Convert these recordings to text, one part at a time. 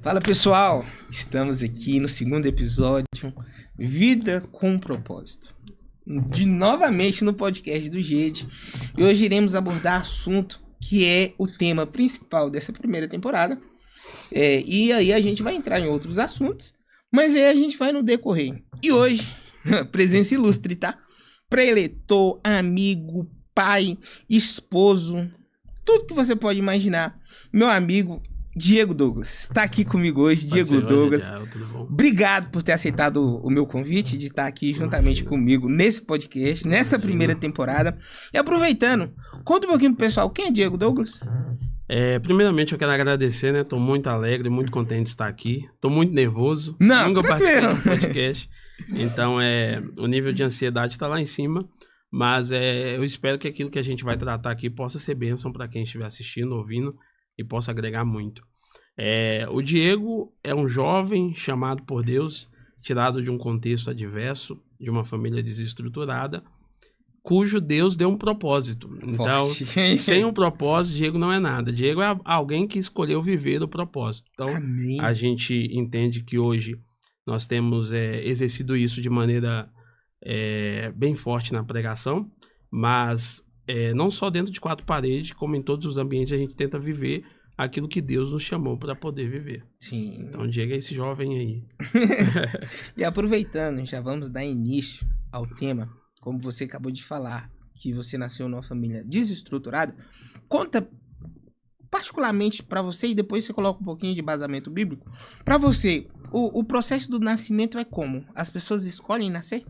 Fala pessoal, estamos aqui no segundo episódio, Vida com Propósito, novamente no podcast do Gede, e hoje iremos abordar assunto que é o tema principal dessa primeira temporada, e aí a gente vai entrar em outros assuntos, mas aí a gente vai no decorrer. E hoje, presença ilustre, tá? Preletor, amigo, pai, esposo, tudo que você pode imaginar, meu amigo Diego Douglas está aqui comigo hoje. Diego Douglas, obrigado por ter aceitado o meu convite de estar aqui juntamente comigo nesse podcast, nessa primeira temporada. E aproveitando, conta um pouquinho pro pessoal, quem é Diego Douglas? Primeiramente eu quero agradecer, né? Tô muito alegre, muito contente de estar aqui. Tô muito nervoso. Nunca participei do podcast. Então, o nível de ansiedade tá lá em cima. Mas eu espero que aquilo que a gente vai tratar aqui possa ser bênção para quem estiver assistindo, ouvindo, e possa agregar muito. O Diego é um jovem chamado por Deus, tirado de um contexto adverso, de uma família desestruturada, cujo Deus deu um propósito. Então, sem um propósito, Diego não é nada. Diego é alguém que escolheu viver o propósito. Então, Amém. A gente entende que hoje nós temos exercido isso de maneira bem forte na pregação, mas não só dentro de quatro paredes, como em todos os ambientes a gente tenta viver aquilo que Deus nos chamou para poder viver. Sim. Então, Diego é esse jovem aí. E aproveitando, já vamos dar início ao tema, como você acabou de falar, que você nasceu numa família desestruturada. Conta particularmente para você, e depois você coloca um pouquinho de embasamento bíblico. Para você, o processo do nascimento é como? As pessoas escolhem nascer?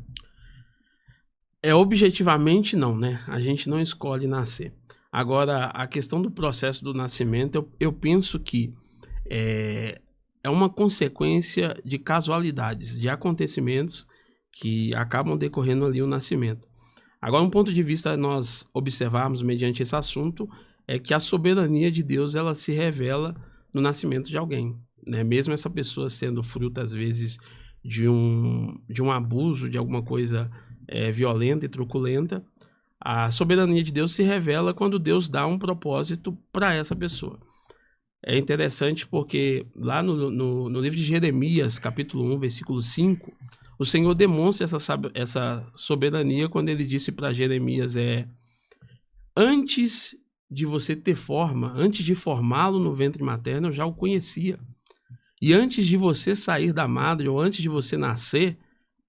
Objetivamente não, né? A gente não escolhe nascer. Agora, a questão do processo do nascimento, eu penso que é uma consequência de casualidades, de acontecimentos que acabam decorrendo ali o nascimento. Agora, um ponto de vista nós observarmos mediante esse assunto é que a soberania de Deus ela se revela no nascimento de alguém, né? Mesmo essa pessoa sendo fruto, às vezes, de um abuso, de alguma coisa violenta e truculenta, a soberania de Deus se revela quando Deus dá um propósito para essa pessoa. É interessante porque lá no livro de Jeremias, capítulo 1, versículo 5, o Senhor demonstra essa soberania quando ele disse para Jeremias, antes de você ter forma, antes de formá-lo no ventre materno, eu já o conhecia. E antes de você sair da madre, ou antes de você nascer,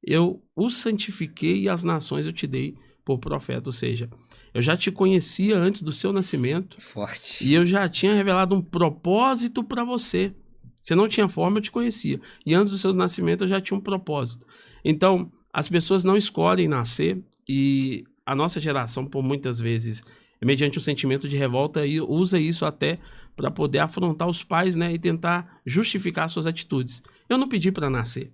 eu o santifiquei e as nações eu te dei por profeta. Ou seja, eu já te conhecia antes do seu nascimento. Forte. E eu já tinha revelado um propósito para você. Você não tinha forma, eu te conhecia. E antes do seu nascimento eu já tinha um propósito. Então, as pessoas não escolhem nascer e a nossa geração, por muitas vezes, mediante um sentimento de revolta, usa isso até para poder afrontar os pais, né, e tentar justificar suas atitudes. Eu não pedi para nascer.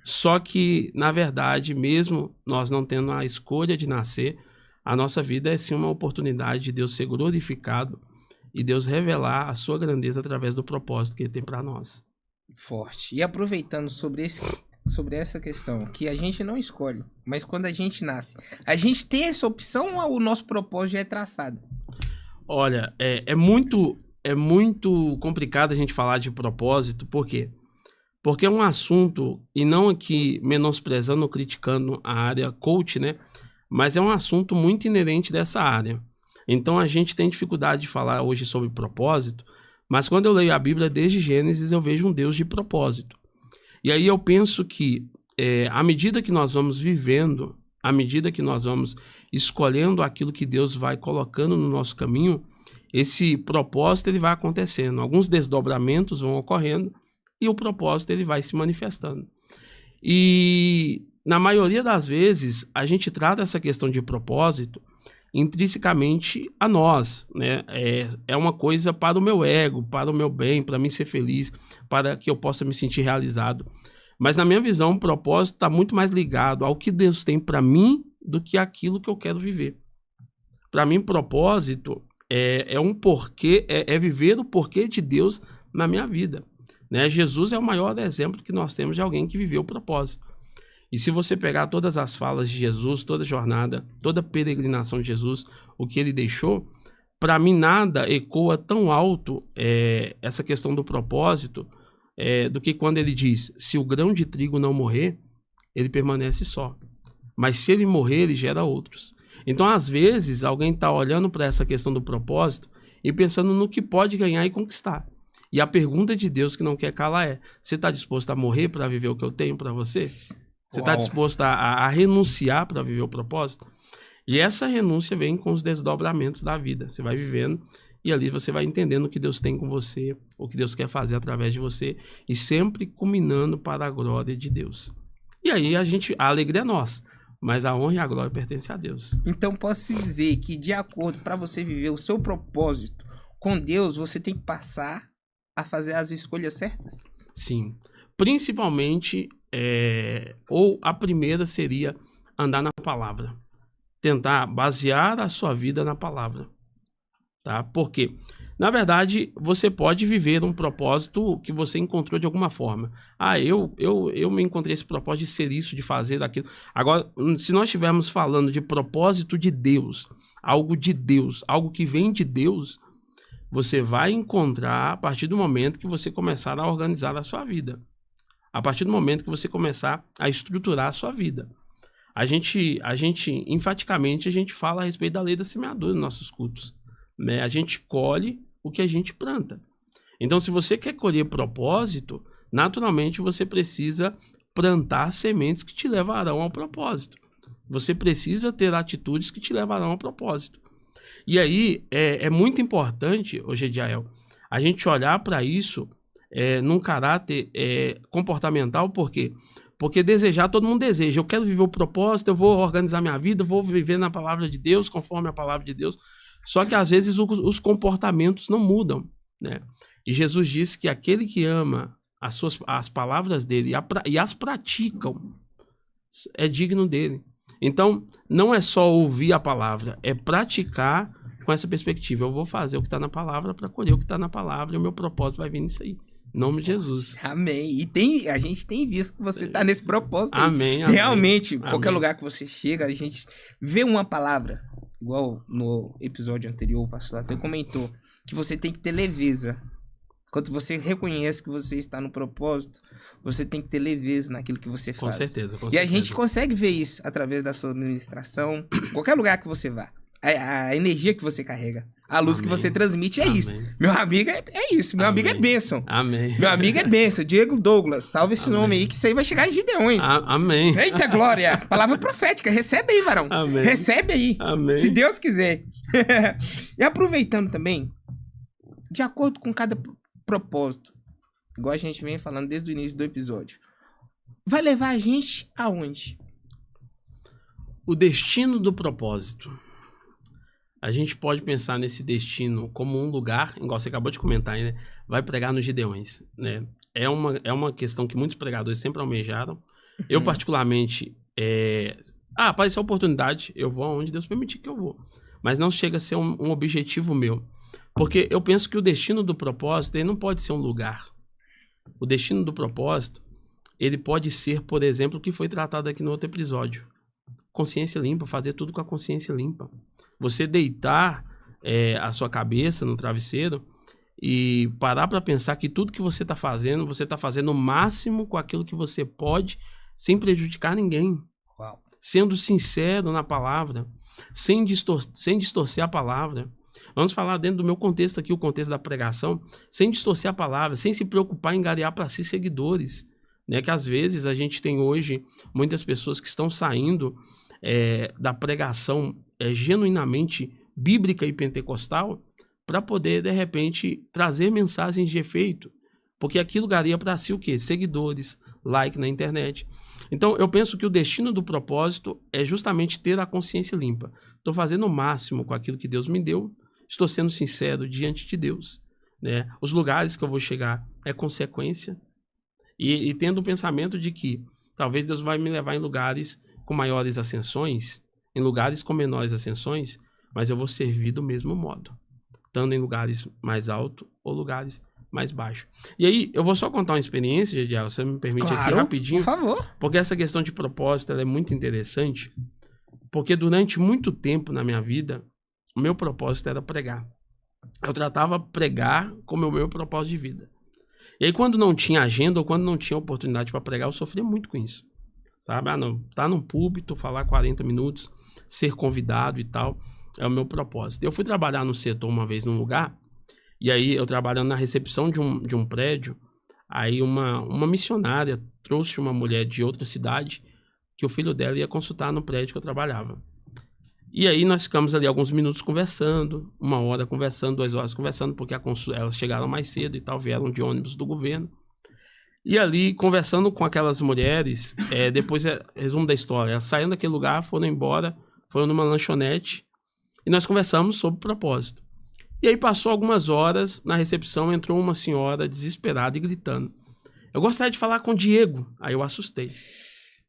Só que, na verdade, mesmo nós não tendo a escolha de nascer, a nossa vida é sim uma oportunidade de Deus ser glorificado e Deus revelar a sua grandeza através do propósito que Ele tem para nós. Forte. E aproveitando sobre essa questão, que a gente não escolhe, mas quando a gente nasce, a gente tem essa opção ou o nosso propósito já é traçado? Olha, é muito complicado a gente falar de propósito, por quê? Porque é um assunto, e não aqui menosprezando ou criticando a área coach, né? Mas é um assunto muito inerente dessa área. Então a gente tem dificuldade de falar hoje sobre propósito, mas quando eu leio a Bíblia desde Gênesis, eu vejo um Deus de propósito. E aí eu penso que à medida que nós vamos vivendo, à medida que nós vamos escolhendo aquilo que Deus vai colocando no nosso caminho, esse propósito ele vai acontecendo. Alguns desdobramentos vão ocorrendo, e o propósito ele vai se manifestando. E na maioria das vezes a gente trata essa questão de propósito intrinsecamente a nós, né? É uma coisa para o meu ego, para o meu bem, para mim ser feliz, para que eu possa me sentir realizado. Mas na minha visão, o propósito está muito mais ligado ao que Deus tem para mim do que aquilo que eu quero viver. Para mim, propósito é um porquê, é viver o porquê de Deus na minha vida. Né? Jesus é o maior exemplo que nós temos de alguém que viveu o propósito. E se você pegar todas as falas de Jesus, toda a jornada, toda a peregrinação de Jesus, o que ele deixou, para mim nada ecoa tão alto essa questão do propósito do que quando ele diz, se o grão de trigo não morrer, ele permanece só. Mas se ele morrer, ele gera outros. Então, às vezes, alguém está olhando para essa questão do propósito e pensando no que pode ganhar e conquistar. E a pergunta de Deus que não quer calar é, você está disposto a morrer para viver o que eu tenho para você? Você está disposto a renunciar para viver o propósito? E essa renúncia vem com os desdobramentos da vida. Você vai vivendo e ali você vai entendendo o que Deus tem com você, o que Deus quer fazer através de você e sempre culminando para a glória de Deus. E aí a alegria é nossa, mas a honra e a glória pertencem a Deus. Então posso dizer que de acordo para você viver o seu propósito com Deus, você tem que passar a fazer as escolhas certas? Sim. Principalmente, ou a primeira seria andar na palavra. Tentar basear a sua vida na palavra. Tá? Porque, na verdade, você pode viver um propósito que você encontrou de alguma forma. Eu me encontrei esse propósito de ser isso, de fazer aquilo. Agora, se nós estivermos falando de propósito de Deus, algo que vem de Deus, você vai encontrar a partir do momento que você começar a organizar a sua vida. A partir do momento que você começar a estruturar a sua vida. Enfaticamente, a gente fala a respeito da lei da semeadura nos nossos cultos. Né? A gente colhe o que a gente planta. Então, se você quer colher propósito, naturalmente você precisa plantar sementes que te levarão ao propósito. Você precisa ter atitudes que te levarão ao propósito. E aí, é muito importante, Gediael, a gente olhar para isso num caráter comportamental, por quê? Porque desejar, todo mundo deseja. Eu quero viver o propósito, eu vou organizar minha vida, vou viver na palavra de Deus, conforme a palavra de Deus. Só que às vezes os comportamentos não mudam, né? E Jesus disse que aquele que ama as palavras dele e as praticam é digno dele. Então, não é só ouvir a palavra, é praticar com essa perspectiva. Eu vou fazer o que está na palavra para colher o que está na palavra e o meu propósito vai vir nisso aí. Em nome de Jesus. Amém. E a gente tem visto que você está nesse propósito. Amém. Realmente, amém. Qualquer lugar que você chega, a gente vê uma palavra, igual no episódio anterior, o pastor até comentou, que você tem que ter leveza. Quando você reconhece que você está no propósito, você tem que ter leveza naquilo que você faz. Com certeza. E a gente consegue ver isso através da sua administração, qualquer lugar que você vá. A energia que você carrega, a luz que você transmite é isso. Meu amigo é isso. Meu amigo é bênção. Amém. Meu amigo é bênção. Diego Douglas, salve esse nome aí, que isso aí vai chegar em Gideões. Amém. Eita glória. Palavra profética. Recebe aí, varão. Amém. Recebe aí. Amém. Se Deus quiser. E aproveitando também, de acordo com cada propósito, igual a gente vem falando desde o início do episódio, vai levar a gente aonde? O destino do propósito. A gente pode pensar nesse destino como um lugar, igual você acabou de comentar, né? Vai pregar nos Gideões, né? É uma questão que muitos pregadores sempre almejaram. Eu, particularmente, apareceu a oportunidade, eu vou aonde Deus permitir que eu vou. Mas não chega a ser um objetivo meu. Porque eu penso que o destino do propósito, ele não pode ser um lugar. O destino do propósito, ele pode ser, por exemplo, o que foi tratado aqui no outro episódio. Consciência limpa, fazer tudo com a consciência limpa. Você deitar a sua cabeça no travesseiro e parar para pensar que tudo que você está fazendo o máximo com aquilo que você pode, sem prejudicar ninguém. Uau. Sendo sincero na palavra, sem distorcer a palavra. Vamos falar dentro do meu contexto aqui, o contexto da pregação, sem distorcer a palavra, sem se preocupar em angariar para si seguidores. Né? Que às vezes a gente tem hoje muitas pessoas que estão saindo da pregação genuinamente bíblica e pentecostal para poder, de repente, trazer mensagens de efeito. Porque aquilo garia para si o quê? Seguidores, like na internet. Então, eu penso que o destino do propósito é justamente ter a consciência limpa. Estou fazendo o máximo com aquilo que Deus me deu, estou sendo sincero diante de Deus. Né? Os lugares que eu vou chegar é consequência. E tendo o pensamento de que talvez Deus vai me levar em lugares com maiores ascensões, em lugares com menores ascensões, mas eu vou servir do mesmo modo, estando em lugares mais altos ou lugares mais baixos. E aí, eu vou só contar uma experiência, Gediel, você me permite aqui rapidinho? Por favor. Porque essa questão de propósito ela é muito interessante, porque durante muito tempo na minha vida, o meu propósito era pregar. Eu tratava pregar como o meu propósito de vida. E aí, quando não tinha agenda ou quando não tinha oportunidade para pregar, eu sofria muito com isso. Sabe? Ah, não, tá num púlpito, falar 40 minutos, ser convidado e tal, é o meu propósito. Eu fui trabalhar no setor uma vez num lugar, e aí eu trabalhando na recepção de um prédio, aí uma missionária trouxe uma mulher de outra cidade que o filho dela ia consultar no prédio que eu trabalhava. E aí nós ficamos ali alguns minutos conversando, 1 hora conversando, 2 horas conversando, porque elas chegaram mais cedo e tal, vieram de ônibus do governo. E ali, conversando com aquelas mulheres, depois, resumo da história, elas saíram daquele lugar, foram embora, foram numa lanchonete, e nós conversamos sobre propósito. E aí passou algumas horas, na recepção entrou uma senhora desesperada e gritando: eu gostaria de falar com o Diego. Aí eu assustei.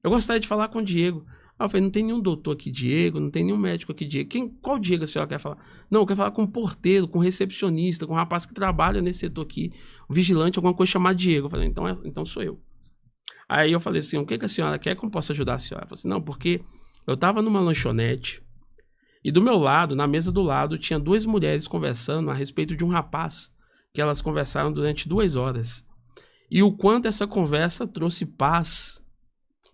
Eu gostaria de falar com o Diego. Aí eu falei: não tem nenhum doutor aqui, Diego, não tem nenhum médico aqui, Diego. Qual Diego a senhora quer falar? Não, eu quero falar com um porteiro, com um recepcionista, com um rapaz que trabalha nesse setor aqui, um vigilante, alguma coisa chamada Diego. Eu falei: então sou eu. Aí eu falei assim: o que a senhora quer que eu possa ajudar a senhora? Ela falou assim: não, porque eu tava numa lanchonete e do meu lado, na mesa do lado, tinha 2 mulheres conversando a respeito de um rapaz que elas conversaram durante 2 horas. E o quanto essa conversa trouxe paz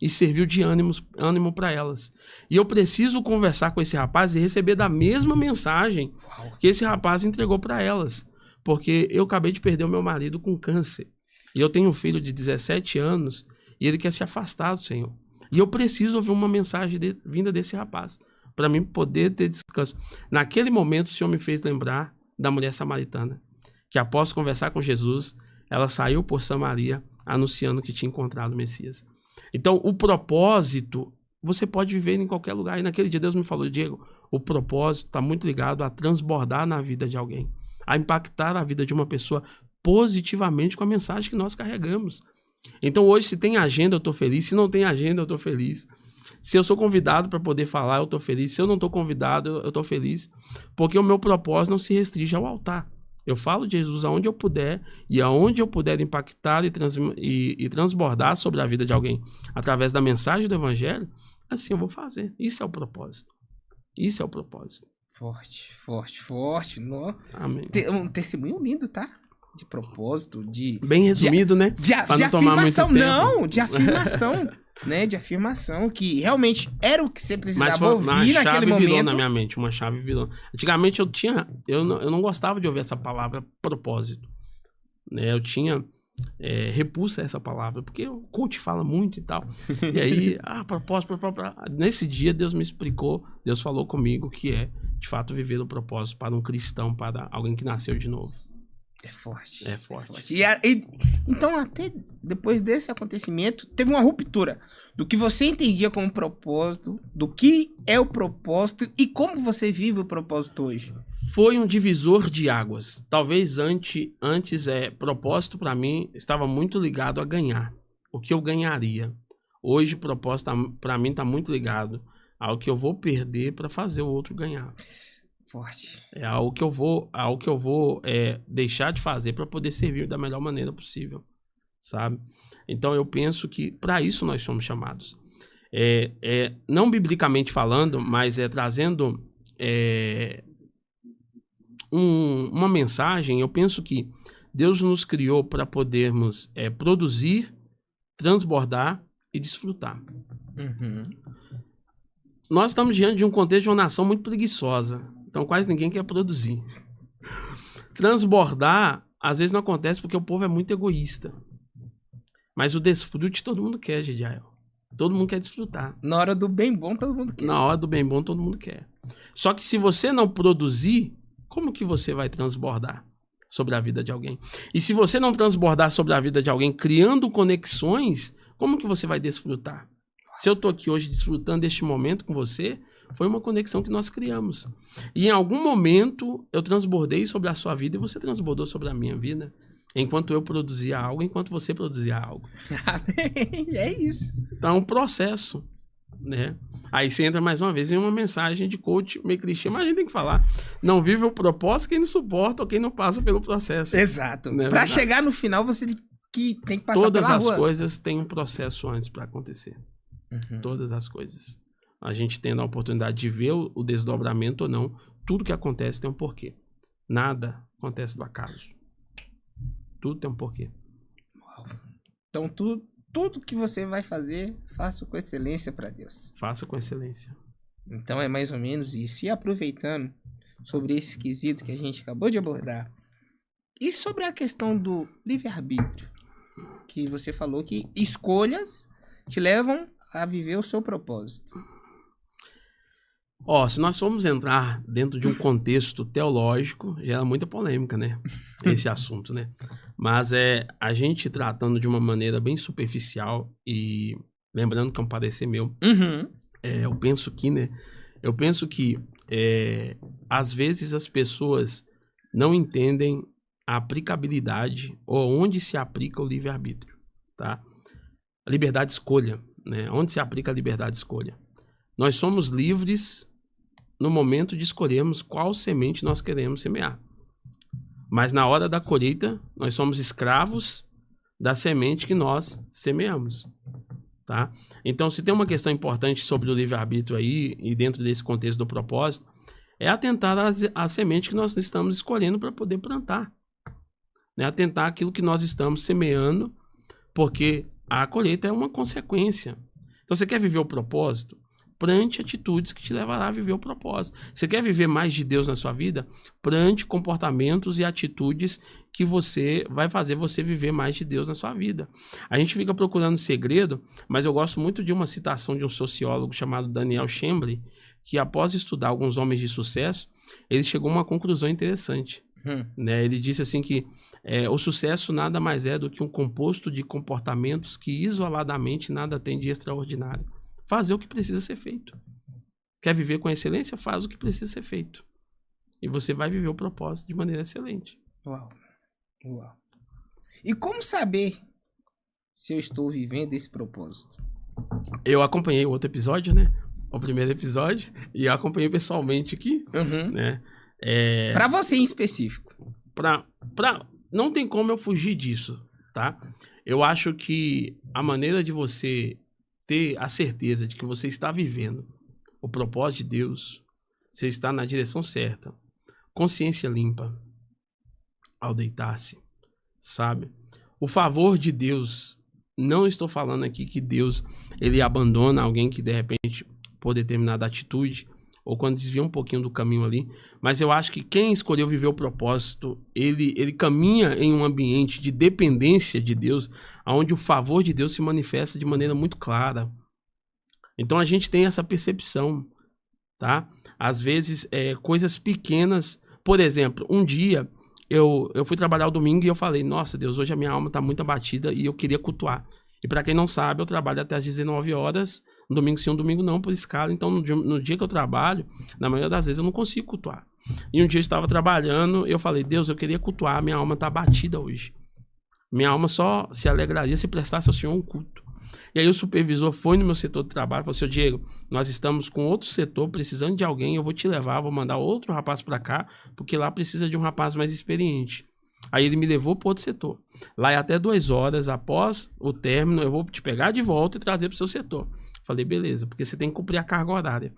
e serviu de ânimo para elas. E eu preciso conversar com esse rapaz e receber da mesma mensagem que esse rapaz entregou para elas. Porque eu acabei de perder o meu marido com câncer. E eu tenho um filho de 17 anos e ele quer se afastar do Senhor. E eu preciso ouvir uma mensagem vinda desse rapaz para mim poder ter descanso. Naquele momento, o Senhor me fez lembrar da mulher samaritana, que após conversar com Jesus, ela saiu por Samaria anunciando que tinha encontrado o Messias. Então, o propósito, você pode viver em qualquer lugar. E naquele dia Deus me falou: Diego, o propósito está muito ligado a transbordar na vida de alguém, a impactar a vida de uma pessoa positivamente com a mensagem que nós carregamos. Então, hoje, se tem agenda, eu estou feliz. Se não tem agenda, eu estou feliz. Se eu sou convidado para poder falar, eu estou feliz. Se eu não estou convidado, eu estou feliz. Porque o meu propósito não se restringe ao altar. Eu falo de Jesus aonde eu puder, e aonde eu puder impactar e transbordar sobre a vida de alguém através da mensagem do Evangelho, assim eu vou fazer. Isso é o propósito. Isso é o propósito. Forte, forte, forte. Amém. Um testemunho lindo, tá? De propósito, bem resumido, né? De afirmação, não, de afirmação. Né, de afirmação, que realmente era o que você precisava ouvir naquele momento. Virou na minha mente, uma chave virou. Antigamente eu não gostava de ouvir essa palavra propósito, né? Eu tinha repulsa a essa palavra, porque o coach fala muito e tal. E aí, propósito. Nesse dia Deus me explicou, Deus falou comigo que é, de fato, viver o propósito para um cristão, para alguém que nasceu de novo. É forte. É forte. Então, até depois desse acontecimento, teve uma ruptura do que você entendia como propósito, do que é o propósito e como você vive o propósito hoje. Foi um divisor de águas. Talvez antes propósito para mim estava muito ligado a ganhar. O que eu ganharia. Hoje, propósito para mim está muito ligado ao que eu vou perder para fazer o outro ganhar. Forte. É algo que eu vou deixar de fazer para poder servir da melhor maneira possível, sabe? Então eu penso que para isso nós somos chamados. Não biblicamente falando, mas trazendo uma mensagem. Eu penso que Deus nos criou para podermos produzir, transbordar e desfrutar. Uhum. Nós estamos diante de um contexto de uma nação muito preguiçosa. Então quase ninguém quer produzir. Transbordar, às vezes não acontece porque o povo é muito egoísta. Mas o desfrute todo mundo quer, Gediael. Todo mundo quer desfrutar. Na hora do bem bom, todo mundo quer. Na hora do bem bom, todo mundo quer. Só que se você não produzir, como que você vai transbordar sobre a vida de alguém? E se você não transbordar sobre a vida de alguém criando conexões, como que você vai desfrutar? Se eu estou aqui hoje desfrutando deste momento com você, foi uma conexão que nós criamos. E em algum momento eu transbordei sobre a sua vida e você transbordou sobre a minha vida. Enquanto eu produzia algo, enquanto você produzia algo. É isso. Então é um processo, né? Aí você entra mais uma vez em uma mensagem de coach meio cristã, mas a gente tem que falar. Não vive o propósito quem não suporta ou quem não passa pelo processo. Exato. Né? Para chegar no final, você tem que passar Todas pela as rua. coisas têm um processo antes para acontecer. Uhum. Todas as coisas. A gente tendo a oportunidade de ver o desdobramento ou não, tudo que acontece tem um porquê. Nada acontece do acaso. Tudo tem um porquê. Então, tudo que você vai fazer, faça com excelência para Deus. Faça com excelência. Então, é mais ou menos isso. E aproveitando sobre esse quesito que a gente acabou de abordar, e sobre a questão do livre-arbítrio, que você falou que escolhas te levam a viver o seu propósito. Se nós formos entrar dentro de um contexto teológico, gera muita polêmica, né? Esse assunto, né? Mas a gente tratando de uma maneira bem superficial e lembrando que é um parecer meu, eu penso que, né? Eu penso que às vezes as pessoas não entendem a aplicabilidade ou onde se aplica o livre-arbítrio, tá? A liberdade de escolha, né? Onde se aplica a liberdade de escolha? Nós somos livres no momento de escolhermos qual semente nós queremos semear. Mas na hora da colheita, nós somos escravos da semente que nós semeamos, tá? Então, se tem uma questão importante sobre o livre-arbítrio aí, e dentro desse contexto do propósito, é atentar à semente que nós estamos escolhendo para poder plantar. Né? Atentar àquilo que nós estamos semeando, porque a colheita é uma consequência. Então, você quer viver o propósito? Plante atitudes que te levará a viver o propósito. Você quer viver mais de Deus na sua vida? Plante comportamentos e atitudes que vai fazer você viver mais de Deus na sua vida. A gente fica procurando segredo, mas eu gosto muito de uma citação de um sociólogo chamado Daniel Chambly, que após estudar alguns homens de sucesso, ele chegou a uma conclusão interessante. Né? Ele disse assim que o sucesso nada mais é do que um composto de comportamentos que isoladamente nada tem de extraordinário. Fazer o que precisa ser feito. Quer viver com excelência? Faz o que precisa ser feito. E você vai viver o propósito de maneira excelente. Uau. E como saber se eu estou vivendo esse propósito? Eu acompanhei o outro episódio, né? O primeiro episódio. E eu acompanhei pessoalmente aqui. Né? Pra você em específico. Não tem como eu fugir disso, tá? Eu acho que a maneira de você ter a certeza de que você está vivendo o propósito de Deus, você está na direção certa, consciência limpa ao deitar-se, sabe? O favor de Deus, não estou falando aqui que Deus ele abandona alguém que de repente por determinada atitude ou quando desvia um pouquinho do caminho ali, mas eu acho que quem escolheu viver o propósito, ele caminha em um ambiente de dependência de Deus, onde o favor de Deus se manifesta de maneira muito clara. Então a gente tem essa percepção, tá? Às vezes, coisas pequenas, por exemplo, um dia eu fui trabalhar o domingo e eu falei, nossa Deus, hoje a minha alma está muito abatida e eu queria cultuar. E para quem não sabe, eu trabalho até às 19 horas, um domingo sim, um domingo não, por escala. Então, no dia que eu trabalho, na maioria das vezes eu não consigo cultuar. E um dia eu estava trabalhando, eu falei, Deus, eu queria cultuar, minha alma está abatida hoje. Minha alma só se alegraria se prestasse ao Senhor um culto. E aí o supervisor foi no meu setor de trabalho e falou, seu Diego, nós estamos com outro setor precisando de alguém, eu vou te levar, vou mandar outro rapaz para cá, porque lá precisa de um rapaz mais experiente. Aí ele me levou para outro setor. Lá é até 2 horas após o término, eu vou te pegar de volta e trazer para o seu setor. Falei, beleza, porque você tem que cumprir a carga horária.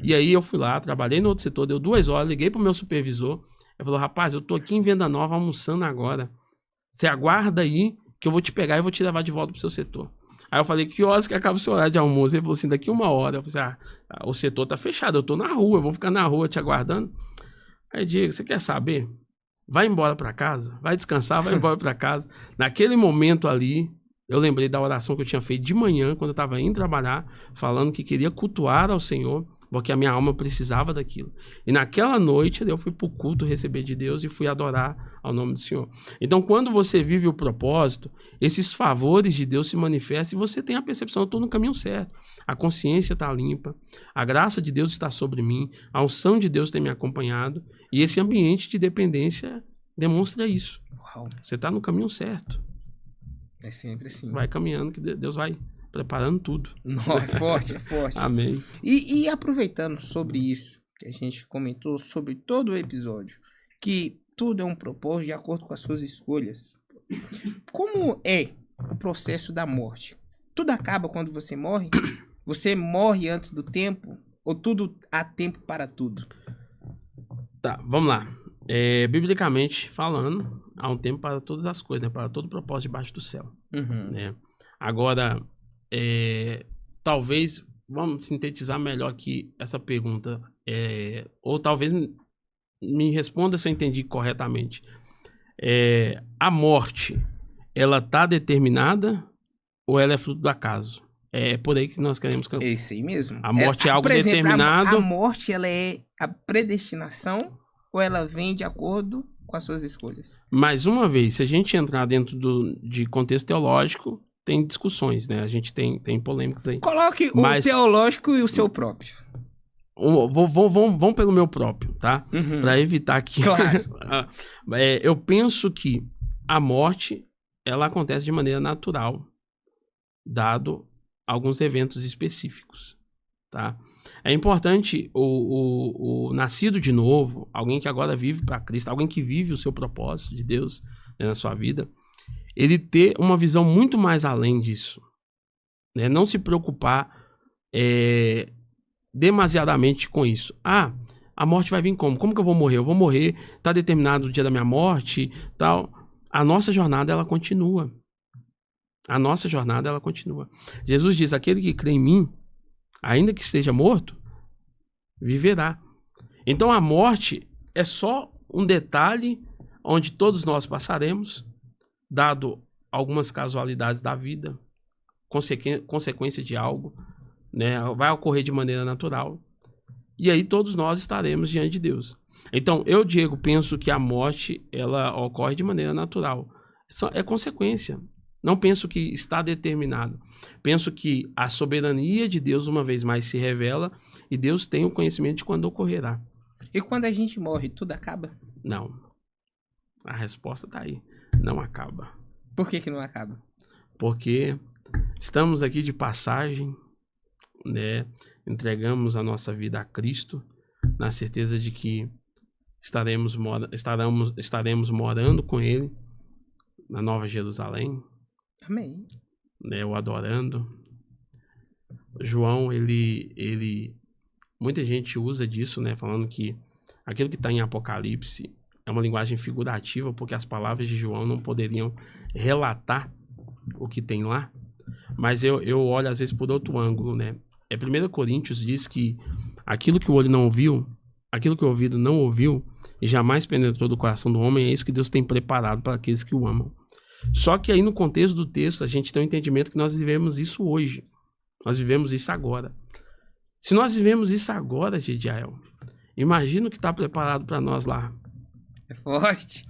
E aí eu fui lá, trabalhei no outro setor, deu 2 horas, liguei pro meu supervisor. Ele falou, rapaz, eu tô aqui em Venda Nova almoçando agora. Você aguarda aí que eu vou te pegar e vou te levar de volta pro seu setor. Aí eu falei, que horas que acaba o seu horário de almoço? Ele falou assim, daqui 1 hora. Eu falei, o setor tá fechado, eu tô na rua, eu vou ficar na rua te aguardando. Aí, Diego, você quer saber? Vai embora para casa, vai descansar, vai embora para casa. Naquele momento ali, eu lembrei da oração que eu tinha feito de manhã, quando eu estava indo trabalhar, falando que queria cultuar ao Senhor, porque a minha alma precisava daquilo. E naquela noite, eu fui para o culto receber de Deus e fui adorar ao nome do Senhor. Então, quando você vive o propósito, esses favores de Deus se manifestam e você tem a percepção, eu estou no caminho certo. A consciência está limpa, a graça de Deus está sobre mim, a unção de Deus tem me acompanhado e esse ambiente de dependência demonstra isso. Uau. Você está no caminho certo. É sempre assim. Vai caminhando que Deus vai preparando tudo. Não, é forte, é forte. Amém. E aproveitando sobre isso, que a gente comentou sobre todo o episódio, que tudo é um propósito de acordo com as suas escolhas. Como é o processo da morte? Tudo acaba quando você morre? Você morre antes do tempo? Ou tudo há tempo para tudo? Tá, vamos lá. Biblicamente falando, há um tempo para todas as coisas, né? Para todo propósito debaixo do céu. né? Agora, talvez, vamos sintetizar melhor aqui essa pergunta, ou talvez me responda se eu entendi corretamente. A morte, ela está determinada ou ela é fruto do acaso? É por aí que nós queremos... É isso aí mesmo. A morte é algo por exemplo, determinado... A morte, ela é a predestinação ou ela vem de acordo com as suas escolhas? Mais uma vez, se a gente entrar dentro de contexto teológico, tem discussões, né? A gente tem polêmicas aí. Coloque o teológico e o seu próprio. Vamos pelo meu próprio, tá? Para evitar que... Claro. Eu penso que a morte, ela acontece de maneira natural, dado alguns eventos específicos, tá? É importante o nascido de novo, alguém que agora vive para Cristo, alguém que vive o seu propósito de Deus, né, na sua vida, ele ter uma visão muito mais além disso, né? Não se preocupar demasiadamente com isso. A morte vai vir como? Como que eu vou morrer? Eu vou morrer, tá determinado o dia da minha morte, tal. A nossa jornada, ela continua. A nossa jornada, ela continua. Jesus diz, aquele que crê em mim, ainda que esteja morto, viverá. Então a morte é só um detalhe onde todos nós passaremos, dado algumas casualidades da vida, consequência de algo, né? Vai ocorrer de maneira natural. E aí todos nós estaremos diante de Deus. Então, eu, Diego, penso que a morte, ela ocorre de maneira natural. É consequência. Não penso que está determinado. Penso que a soberania de Deus, uma vez mais, se revela e Deus tem o conhecimento de quando ocorrerá. E quando a gente morre, tudo acaba? Não. A resposta está aí. Não acaba. Por que não acaba? Porque estamos aqui de passagem, né? Entregamos a nossa vida a Cristo, na certeza de que estaremos morando com Ele na Nova Jerusalém. Amém. Né, o adorando. João, muita gente usa disso, né, falando que aquilo que está em Apocalipse é uma linguagem figurativa, porque as palavras de João não poderiam relatar o que tem lá. Mas eu olho às vezes por outro ângulo, né? 1 Coríntios diz que aquilo que o olho não viu, aquilo que o ouvido não ouviu e jamais penetrou do coração do homem, é isso que Deus tem preparado para aqueles que o amam. Só que aí no contexto do texto a gente tem um entendimento que nós vivemos isso hoje. Nós vivemos isso agora. Se nós vivemos isso agora, Gediael, imagina o que está preparado para nós lá. É forte.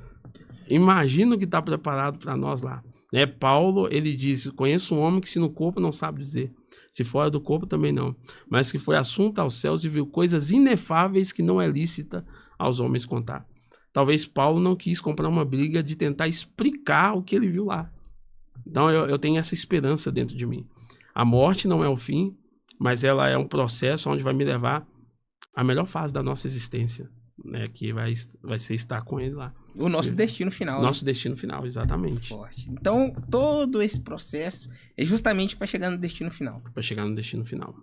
Imagina o que está preparado para nós lá. Né? Paulo, ele diz, conheço um homem que se no corpo não sabe dizer, se fora do corpo também não, mas que foi assunto aos céus e viu coisas inefáveis que não é lícita aos homens contar. Talvez Paulo não quis comprar uma briga de tentar explicar o que ele viu lá. Então eu tenho essa esperança dentro de mim. A morte não é o fim, mas ela é um processo onde vai me levar à melhor fase da nossa existência, né? Que vai ser estar com ele lá. O nosso destino final. Nosso destino final, exatamente. Forte. Então todo esse processo é justamente para chegar no destino final. Para chegar no destino final.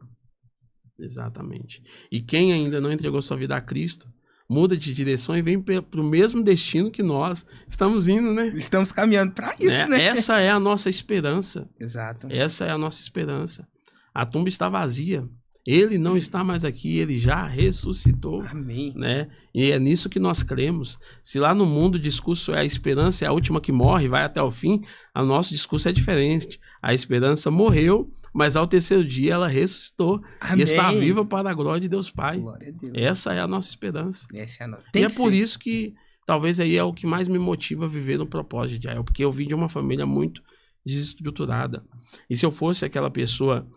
Exatamente. E quem ainda não entregou sua vida a Cristo, muda de direção e vem para o mesmo destino que nós estamos indo, né? Estamos caminhando para isso, né? Essa é a nossa esperança. Exato. Essa é a nossa esperança. A tumba está vazia. Ele não está mais aqui, ele já ressuscitou. Amém. Né? E é nisso que nós cremos. Se lá no mundo o discurso é a esperança é a última que morre, vai até o fim, o nosso discurso é diferente. A esperança morreu, mas ao terceiro dia ela ressuscitou. Amém. E está viva para a glória de Deus Pai. Glória a Deus. Essa é a nossa esperança. Essa é a nossa. E é por isso que talvez aí é o que mais me motiva a viver no propósito de Jael, porque eu vim de uma família muito desestruturada. E se eu fosse aquela pessoa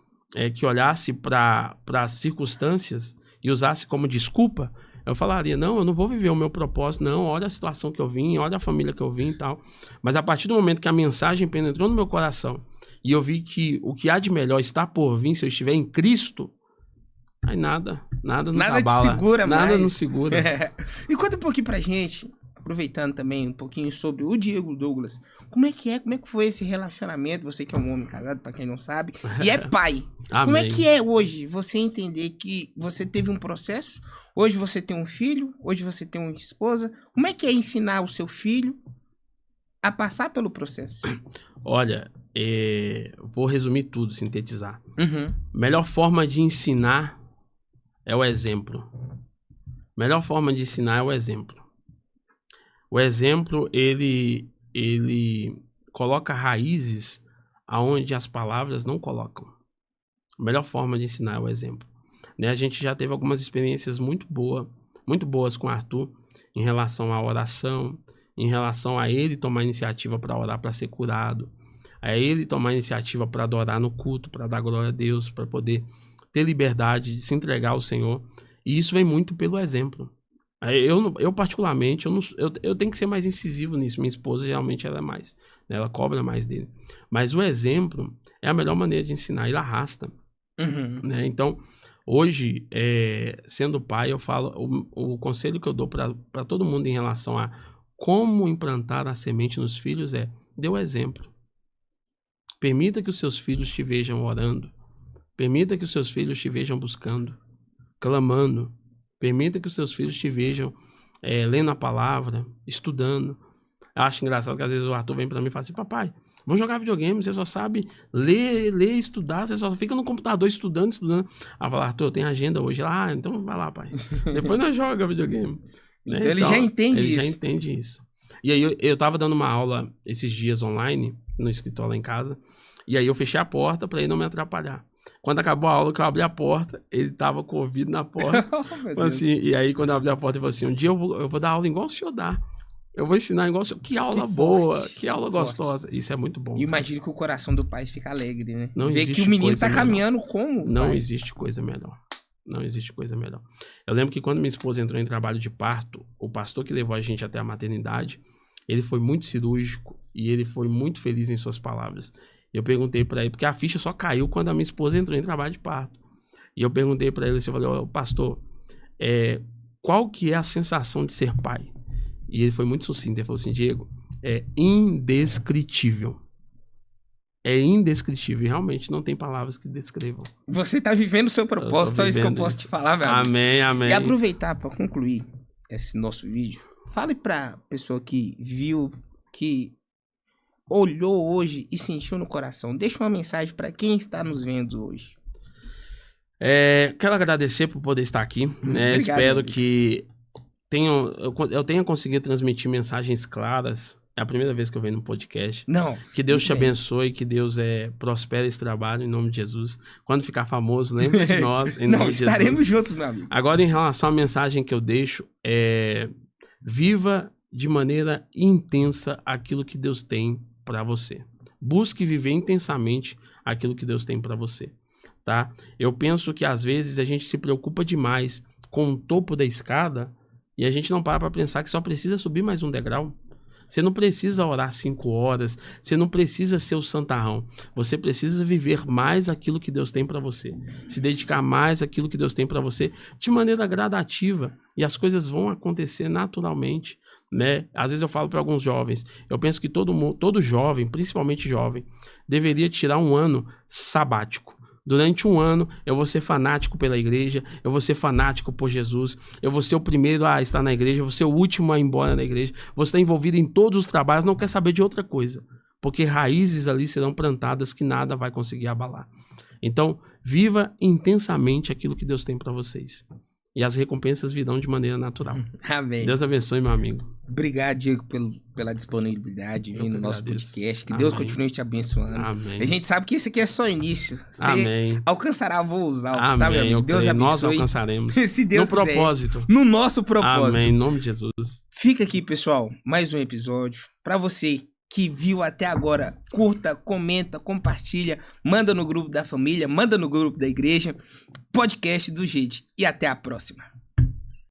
que olhasse para as circunstâncias e usasse como desculpa, eu falaria, não, eu não vou viver o meu propósito, não, olha a situação que eu vim, olha a família que eu vim e tal. Mas a partir do momento que a mensagem penetrou no meu coração e eu vi que o que há de melhor está por vir se eu estiver em Cristo, aí nada nos abala. Nada nos segura. E conta um pouquinho pra gente, aproveitando também um pouquinho sobre o Diego Douglas. Como é que foi esse relacionamento? Você que é um homem casado, para quem não sabe, e é pai. Amém. Como é que é hoje você entender que você teve um processo, hoje você tem um filho, hoje você tem uma esposa. Como é que é ensinar o seu filho a passar pelo processo? Olha, vou resumir tudo, sintetizar. Uhum. Melhor forma de ensinar é o exemplo. Melhor forma de ensinar é o exemplo. O exemplo, ele coloca raízes aonde as palavras não colocam. A melhor forma de ensinar é o exemplo. Né? A gente já teve algumas experiências muito boas com o Arthur em relação à oração, em relação a ele tomar iniciativa para orar, para ser curado, a ele tomar iniciativa para adorar no culto, para dar glória a Deus, para poder ter liberdade de se entregar ao Senhor. E isso vem muito pelo exemplo. Eu particularmente, eu tenho que ser mais incisivo nisso. Minha esposa, geralmente, ela é mais, né? Ela cobra mais dele. Mas o exemplo é a melhor maneira de ensinar, ele arrasta. Uhum. Né? Então, hoje, sendo pai, eu falo, o conselho que eu dou para todo mundo em relação a como implantar a semente nos filhos dê o exemplo. Permita que os seus filhos te vejam orando. Permita que os seus filhos te vejam buscando, clamando. Permita que os seus filhos te vejam lendo a palavra, estudando. Eu acho engraçado que às vezes o Arthur vem pra mim e fala assim: papai, vamos jogar videogame, você só sabe ler, estudar, você só fica no computador estudando. Aí eu falo: Arthur, eu tenho agenda hoje. Então vai lá, pai. Depois nós jogamos videogame. Né? Então ele já entende isso. Ele já entende isso. E aí eu tava dando uma aula esses dias online, no escritório lá em casa, e aí eu fechei a porta pra ele não me atrapalhar. Quando acabou a aula, que eu abri a porta, ele tava com o ouvido na porta. Assim, e aí, quando eu abri a porta, ele falou assim: um dia eu vou dar aula igual o senhor dá. Eu vou ensinar igual o senhor. Que aula boa, forte, que aula gostosa. Isso é muito bom. E imagino que o coração do pai fica alegre, né? Não ver que o menino tá caminhando como? Não pai. Existe coisa melhor. Não existe coisa melhor. Eu lembro que quando minha esposa entrou em trabalho de parto, o pastor que levou a gente até a maternidade, ele foi muito cirúrgico e ele foi muito feliz em suas palavras. Eu perguntei pra ele, porque a ficha só caiu quando a minha esposa entrou em trabalho de parto. E eu perguntei pra ele, assim, eu falei: pastor, qual que é a sensação de ser pai? E ele foi muito sucinto, ele falou assim: Diego, é indescritível. É indescritível, e realmente não tem palavras que descrevam. Você tá vivendo o seu propósito, só isso que eu posso te falar, velho. Amém, amém. E aproveitar pra concluir esse nosso vídeo, fale pra pessoa que viu, que olhou hoje e sentiu no coração. Deixa uma mensagem para quem está nos vendo hoje. Quero agradecer por poder estar aqui. Né? Espero que eu tenha conseguido transmitir mensagens claras. É a primeira vez que eu venho no podcast. Não. Que Deus te abençoe, que Deus prospere esse trabalho em nome de Jesus. Quando ficar famoso, lembra de nós. Em nome de Jesus. Estaremos juntos, meu amigo. Agora, em relação à mensagem que eu deixo, viva de maneira intensa aquilo que Deus tem para você. Busque viver intensamente aquilo que Deus tem para você, tá? Eu penso que às vezes a gente se preocupa demais com o topo da escada e a gente não para pensar que só precisa subir mais um degrau. Você não precisa orar 5 horas, você não precisa ser o santarrão. Você precisa viver mais aquilo que Deus tem para você. Se dedicar mais àquilo que Deus tem para você de maneira gradativa. E as coisas vão acontecer naturalmente. Né? Às vezes eu falo para alguns jovens, eu penso que todo jovem, principalmente jovem, deveria tirar um ano sabático. Durante um ano, eu vou ser fanático pela igreja, eu vou ser fanático por Jesus, eu vou ser o primeiro a estar na igreja, eu vou ser o último a ir embora da igreja, vou estar envolvido em todos os trabalhos, não quer saber de outra coisa, porque raízes ali serão plantadas que nada vai conseguir abalar. Então, viva intensamente aquilo que Deus tem para vocês. E as recompensas virão de maneira natural. Amém. Deus abençoe, meu amigo. Obrigado, Diego, pela disponibilidade de vir no nosso podcast. Que Deus continue te abençoando. Amém. A gente sabe que esse aqui é só início. Você Amém. alcançará voos altos, Amém. tá, meu amigo? Deus abençoe. Nós alcançaremos. Se Deus no propósito. No nosso propósito. Amém. Em nome de Jesus. Fica aqui, pessoal, mais um episódio. Pra você que viu até agora, curta, comenta, compartilha, manda no grupo da família, manda no grupo da igreja, podcast do Jeito. E até a próxima.